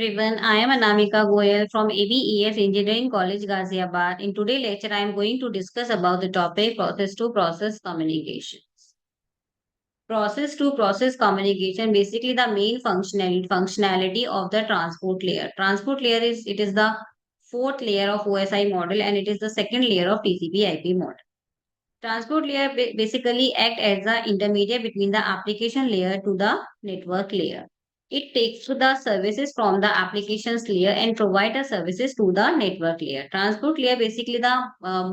everyone, I am Anamika Goyal from ABES Engineering College, Ghaziabad. In today's lecture, I am going to discuss about the topic process to process communication. Process to process communication, basically the main functionality of the transport layer. Transport layer is the fourth layer of OSI model and it is the second layer of TCP/IP model. Transport layer basically act as the intermediate between the application layer to the network layer. It takes the services from the applications layer and provide the services to the network layer. Transport layer basically the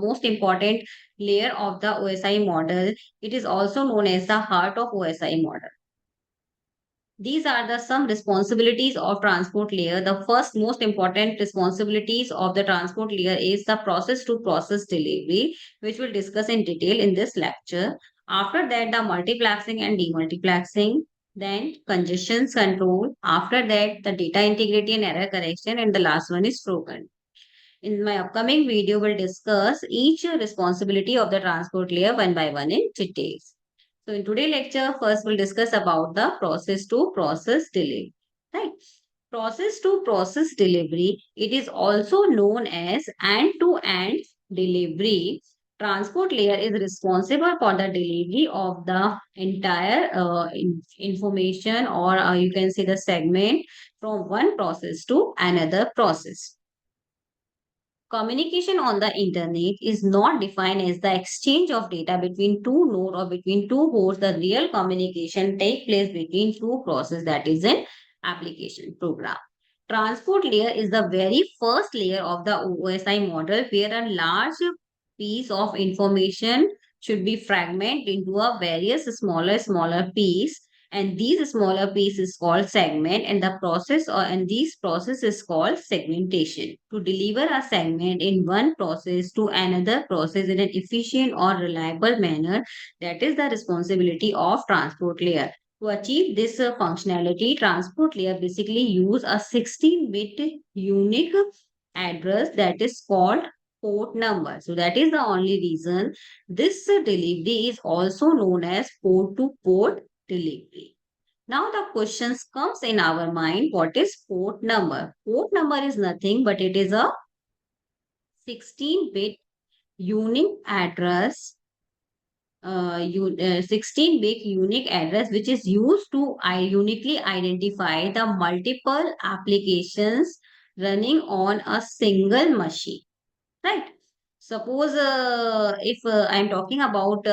most important layer of the OSI model. It is also known as the heart of OSI model. These are the some responsibilities of transport layer. The first most important responsibilities of the transport layer is the process to process delivery, which we'll discuss in detail in this lecture. After that, the multiplexing and demultiplexing, then congestion control. After that, the data integrity and error correction, and the last one is flow control. In my upcoming video, we'll discuss each responsibility of the transport layer one by one in details. So in today's lecture, first we'll discuss about the process to process delivery. Right? Process to process delivery, it is also known as end-to-end delivery. Transport layer is responsible for the delivery of the entire information or you can say the segment from one process to another process. Communication on the internet is not defined as the exchange of data between two nodes or between two hosts. The real communication takes place between two processes, that is an application program. Transport layer is the very first layer of the OSI model where a large piece of information should be fragmented into a various smaller piece, and these smaller pieces called segment, and the process or and these process is called segmentation. To deliver a segment in one process to another process in an efficient or reliable manner, that is the responsibility of transport layer. To achieve this functionality, transport layer basically use a 16-bit unique address that is called port number. So that is the only reason this delivery is also known as port to port delivery. Now the questions comes in our mind, what is port number? Port number is nothing but it is a 16-bit unique address 16-bit unique address which is used to uniquely identify the multiple applications running on a single machine, right? Suppose if I'm talking about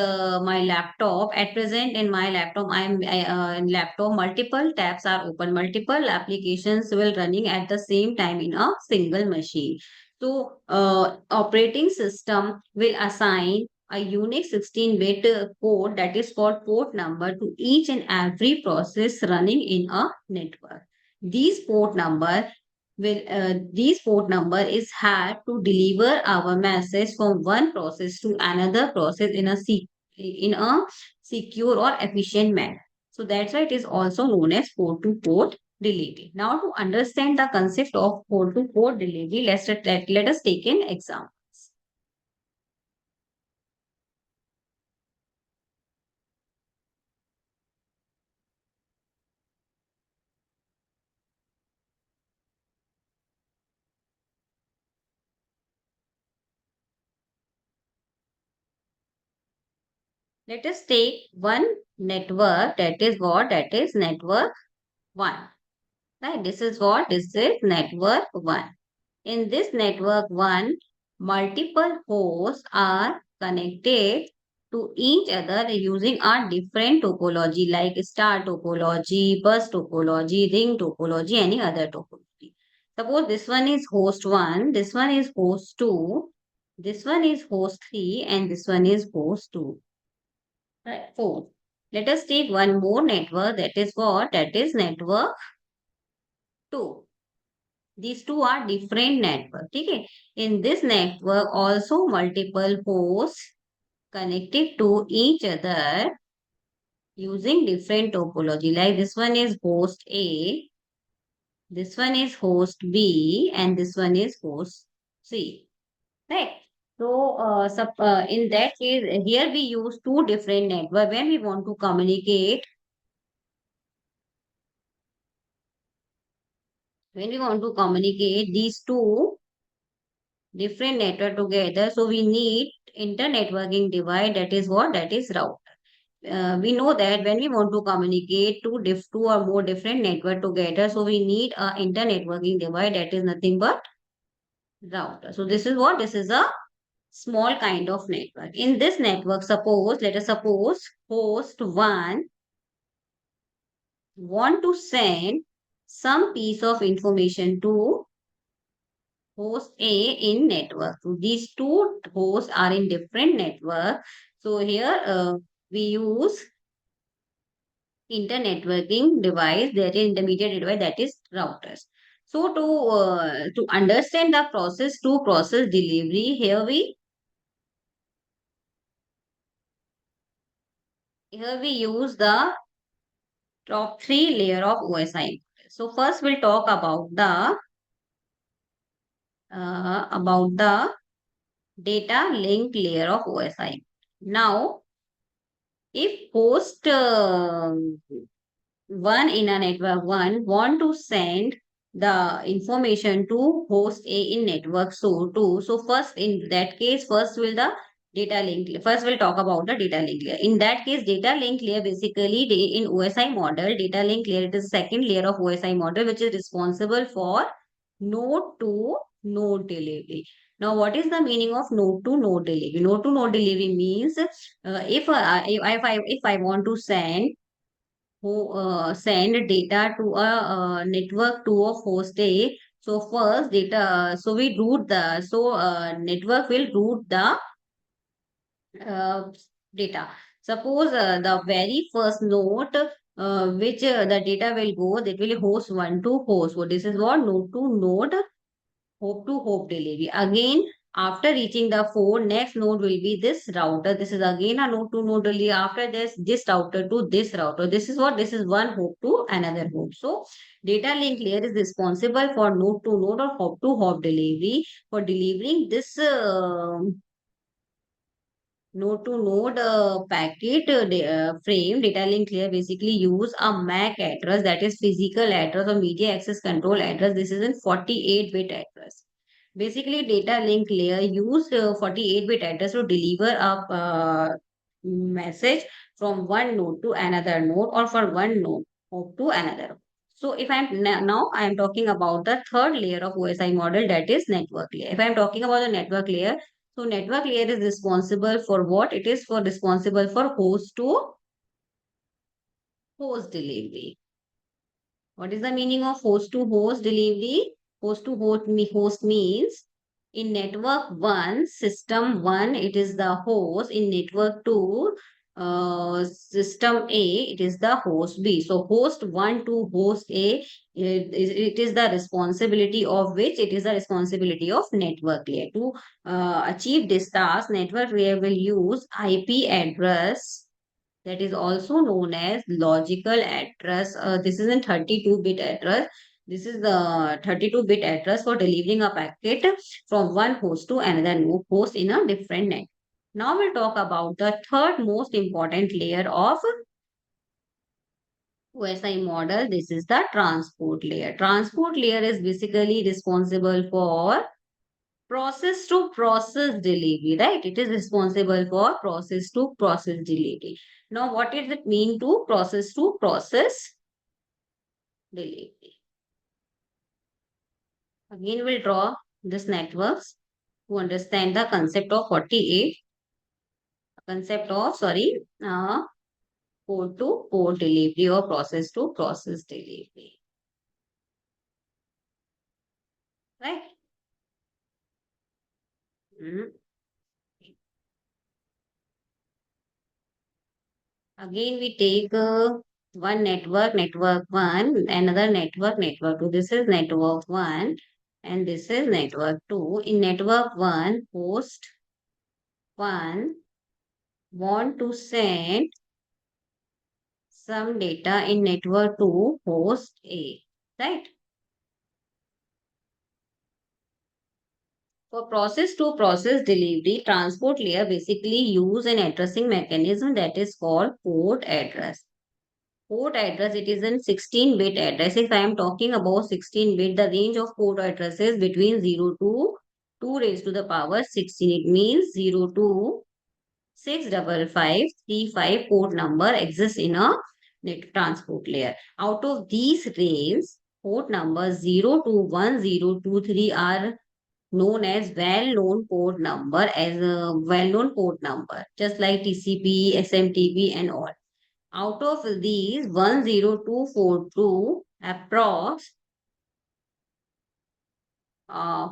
my laptop, at present in my laptop, in laptop, multiple tabs are open, multiple applications will running at the same time in a single machine. So operating system will assign a unique 16-bit code that is called port number to each and every process running in a network. These port number these port number is had to deliver our message from one process to another process in a secure or efficient manner. So that's why it is also known as port to port delivery. Now to understand the concept of port to port delivery, let us take an example. Let us take one network, that is what? That is network 1. Right? This is what? This is network 1. In this network 1, multiple hosts are connected to each other using a different topology like star topology, bus topology, ring topology, any other topology. Suppose this one is host 1, this one is host 2, this one is host 3, and this one is host 2. Right, 4. Let us take one more network, that is what? That is network 2. These two are different network. Okay? In this network, also multiple hosts connected to each other using different topology. Like this one is host A, this one is host B, and this one is host C. Right? So, in that case, here we use two different network when we want to communicate When we want to communicate these two different network together, so we need internetworking device. That is what? That is router. We know that when we want to communicate two or more different network together, so we need a internetworking device. That is nothing but router. So this is what? This is a small kind of network. In this network, suppose, let us suppose host 1 want to send some piece of information to host A in network. So these two hosts are in different network. So here we use internetworking device, that is intermediate device, that is routers. So to understand the process to process delivery, here we use the top three layer of OSI. So first we'll talk about the data link layer of OSI. Now, if host one in a network one want to send the information to host A in network so two. So first in that case, first will the data link. First we'll talk about the data link layer. In that case, data link layer basically in OSI model, data link layer it is second layer of OSI model which is responsible for node to node delivery. Now, what is the meaning of node to node delivery? Node to node delivery means if I want to send data to a network to a host A. So first so we route network will route the uh, data. Suppose the very first node which the data will go, that will host one to host. So this is what node to node hope to hope delivery. Again, after reaching the 4, next node will be this router. This is again a node to node delivery. After this router to this router. This is what? This is one hope to another hope. So, data link layer is responsible for node to node or hop to hop delivery. For delivering this node to node packet frame, data link layer basically use a MAC address, that is physical address or media access control address. This is in 48-bit address. Basically, data link layer use 48-bit address to deliver a message from one node to another node or for one node to another. So if now I am talking about the third layer of OSI model, that is network layer. If I am talking about the network layer, so network layer is responsible for what? It is for responsible for host to host delivery. What is the meaning of host to host delivery? Host to host means in network 1, system 1, it is the host. In network 2, system A, it is the host B. So host 1 to host A, it is the responsibility of which? It is the responsibility of network layer. To achieve this task, network layer will use IP address, that is also known as logical address. This is a 32-bit address. This is the 32-bit address for delivering a packet from one host to another host in a different net. Now we'll talk about the third most important layer of OSI model. This is the transport layer. Transport layer is basically responsible for process to process delivery, right? It is responsible for process to process delivery. Now, what does it mean to process delivery? Again, we'll draw this networks to understand the concept of 48, port to port delivery or process to process delivery, right? Mm. Again, we take one network 1, another network 2. This is network 1 and this is network 2. In network 1, host 1 want to send some data in network 2, host A, right? For process to process delivery, transport layer basically use an addressing mechanism that is called port address. Port address, it is in 16-bit address. If I am talking about 16-bit, the range of port addresses between 0 to 2 raised to the power 16. It means 0 to 65535 port number exists in a net transport layer. Out of these range, port numbers 0 to 1023 are known as well-known port number, as a well-known port number, just like TCP, SMTP and all. Out of these 10242, approx uh,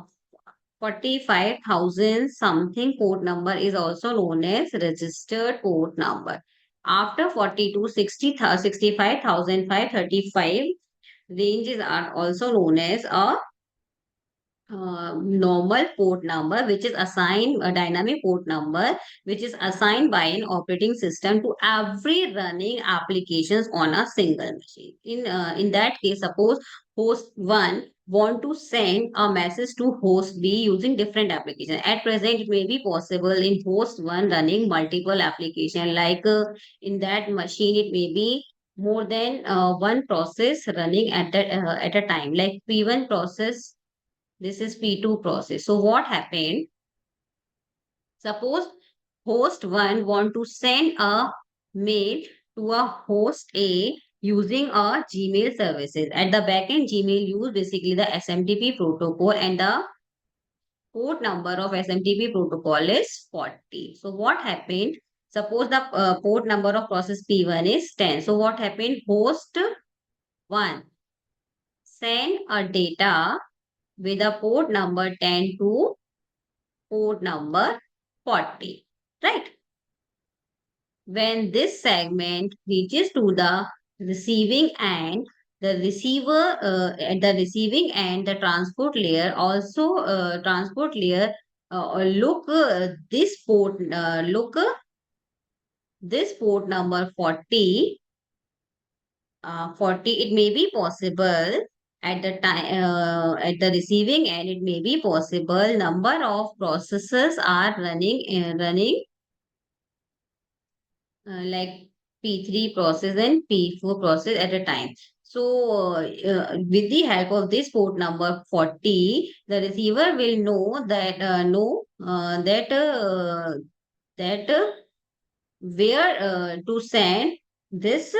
45,000 something port number is also known as registered port number. After 42, 65,535 ranges are also known as a normal port number, which is assigned a dynamic port number, which is assigned by an operating system to every running applications on a single machine. In that case, suppose host 1 want to send a message to host B using different application. At present, it may be possible in host 1 running multiple application, like in that machine it may be more than one process running at a time, like P1 process, this is P2 process. So what happened? Suppose host 1 want to send a mail to a host A using a Gmail services. At the backend, Gmail use basically the SMTP protocol, and the port number of SMTP protocol is 40. So what happened? Suppose the port number of process P1 is 10. So what happened? Host 1 send a data with a port number 10 to port number 40, right? When this segment reaches to the receiving end, the receiver at the receiving end, the transport layer also transport layer look this port number 40, 40, it may be possible at the time at the receiving end, it may be possible number of processes are running like P3 process and P4 process at a time. So, with the help of this port number 40, the receiver will know that where to send this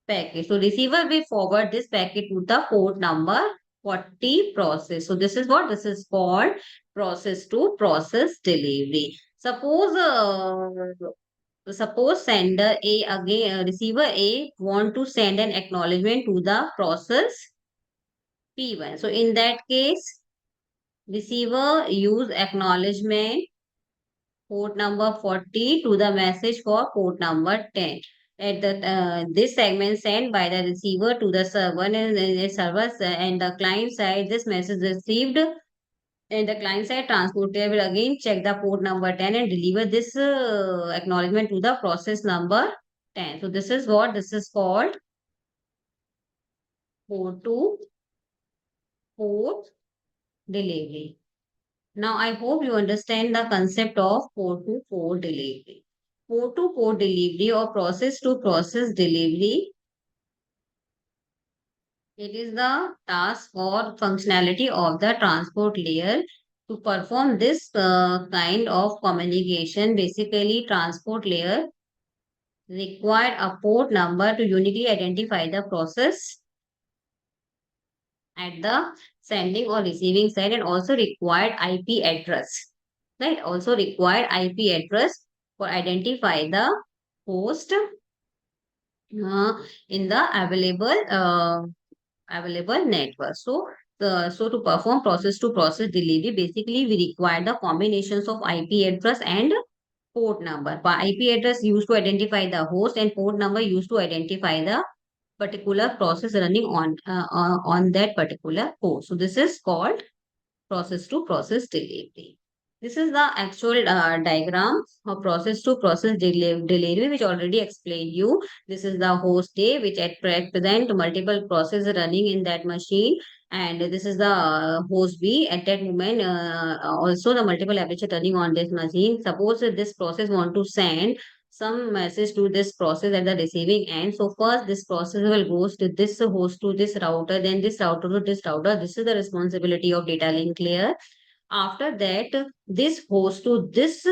packet. So receiver will forward this packet to the port number 40 process. So this is called process to process delivery. Suppose sender A again, receiver A want to send an acknowledgement to the process P1. So in that case, receiver use acknowledgement port number 40 to the message for port number 10. At the this segment sent by the receiver to the server, and the server and the client side, this message received, and the client side transporter will again check the port number 10 and deliver this acknowledgement to the process number 10. So this is called port to port delivery. Now I hope you understand the concept of port to port delivery. Port to port delivery or process to process delivery, it is the task or functionality of the transport layer to perform this kind of communication. Basically, transport layer required a port number to uniquely identify the process at the sending or receiving side, and also required IP address. Right? Also required IP address for identify the host in the available network. So to perform process to process delivery, basically we require the combinations of IP address and port number. IP address used to identify the host, and port number used to identify the particular process running on that particular host. So this is called process to process delivery. This is the actual diagram of process to process delivery, which already explained you. This is the host A, which at present multiple processes running in that machine. And this is the host B. At that moment, also the multiple applications running on this machine. Suppose that this process want to send some message to this process at the receiving end. So first this process will goes to this host to this router, then this router to this router. This is the responsibility of data link layer. After that, this host to this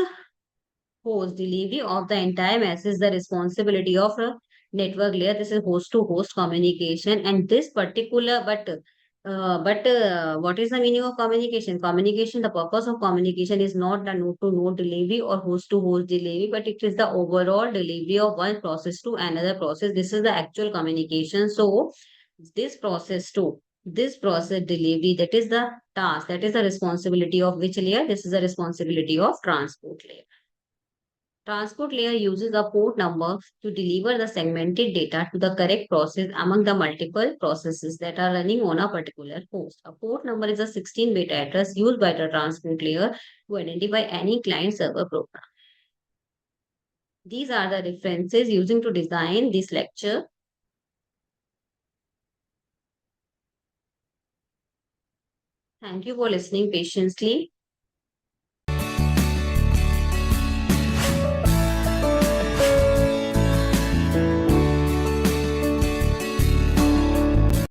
host, delivery of the entire message is the responsibility of a network layer. This is host to host communication, and this particular what is the meaning of communication? Communication, the purpose of communication is not the node to node delivery or host to host delivery, but it is the overall delivery of one process to another process. This is the actual communication. So this process to this process delivery, that is the task, that is the responsibility of which layer? This is the responsibility of transport layer. Transport layer uses a port number to deliver the segmented data to the correct process among the multiple processes that are running on a particular host. A port number is a 16-bit address used by the transport layer to identify any client server program. These are the references using to design this lecture. Thank you for listening patiently.